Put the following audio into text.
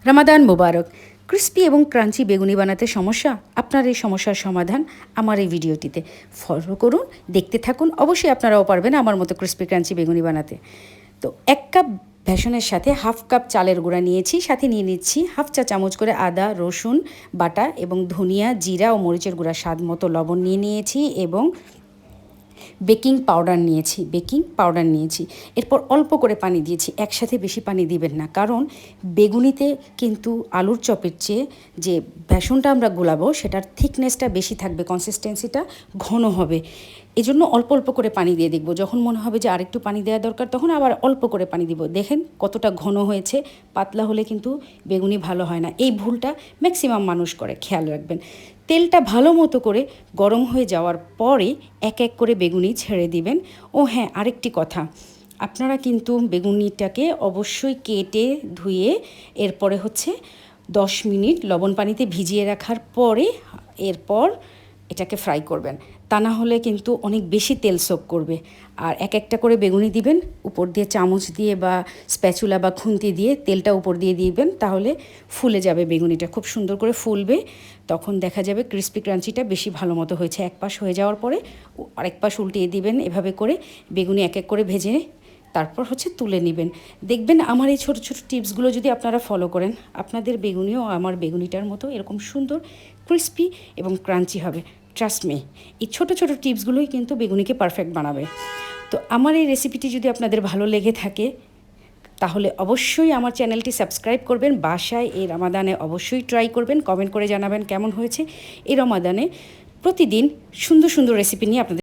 রমাদান মুবারক। Crispy এবং crunchy বেগুনি বানাতে সমস্যা? আপনার এই সমস্যার সমাধান আমার এই ভিডিওটিতে। ফলো করুন, দেখতে থাকুন। অবশ্যই আপনারাও পারবেন আমার মতো ক্রিস্পি ক্রাঞ্চি বেগুনি বানাতে। তো 1 কাপ বেসনের সাথে হাফ কাপ চালের গুঁড়া নিয়েছি, সাথে নিয়ে নিচ্ছি হাফ চা চামচ করে আদা রসুন বাটা এবং ধনিয়া জিরা ও মরিচের গুঁড়া, স্বাদ মতো লবণ নিয়ে নিয়েছি এবং বেকিং পাউডার নিয়েছি। এরপর অল্প করে পানি দিয়েছি, একসাথে বেশি পানি দিবেন না, কারণ বেগুনিতে কিন্তু আলুর চপের চেয়ে যে বেসনটা আমরা গোলাবো সেটার থিকনেসটা বেশি থাকবে, কনসিস্টেন্সিটা ঘন হবে। এজন্য অল্প অল্প করে পানি দিয়ে দেখব, যখন মনে হবে যে আরেকটু পানি দেওয়া দরকার তখন আবার অল্প করে পানি দিব। দেখেন কতটা ঘন হয়েছে। পাতলা হলে কিন্তু বেগুনি ভালো হয় না, এই ভুলটা ম্যাক্সিমাম মানুষ করে, খেয়াল রাখবেন। তেলটা ভালো মতো করে গরম হয়ে যাওয়ার পরে এক এক করে বেগুনি ছেড়ে দিবেন। ও হ্যাঁ, আরেকটি কথা, আপনারা কিন্তু বেগুনিটাকে অবশ্যই কেটে ধুয়ে এরপরে 10 মিনিট লবণ পানিতে ভিজিয়ে রাখার পরে এরপর এটাকে ফ্রাই করবেন, তা না হলে কিন্তু অনেক বেশি তেল সোক করবে। আর এক একটা করে বেগুনি দিবেন, উপর দিয়ে চামচ দিয়ে বা স্প্যাচুলা বা খুন্তি দিয়ে তেলটা উপর দিয়ে দিবেন, তাহলে ফুলে যাবে বেগুনিটা, খুব সুন্দর করে ফুলবে। তখন দেখা যাবে ক্রিস্পি ক্রাঞ্চিটা বেশি ভালো মতো হয়েছে। এক পাশ হয়ে যাওয়ার পরে আরেক পাশ উল্টিয়ে দিবেন, এভাবে করে বেগুনি এক এক করে ভেজে তারপর তুলে নেবেন। দেখবেন আমার এই ছোটো ছোটো টিপসগুলো যদি আপনারা ফলো করেন, আপনাদের বেগুনিও আমার বেগুনিটার মতো এরকম সুন্দর ক্রিস্পি এবং ক্রাঞ্চি হবে। ট্রাস্ট মি, এই ছোটো ছোটো টিপসগুলোই কিন্তু বেগুনিকে পারফেক্ট বানাবে। তো আমার এই রেসিপিটি যদি আপনাদের ভালো লেগে থাকে তাহলে অবশ্যই আমার চ্যানেলটি সাবস্ক্রাইব করবেন। বাসায় এই রমাদানে অবশ্যই ট্রাই করবেন, কমেন্ট করে জানাবেন কেমন হয়েছে। এই রমাদানে প্রতিদিন সুন্দর সুন্দর রেসিপি নিয়ে আপনাদের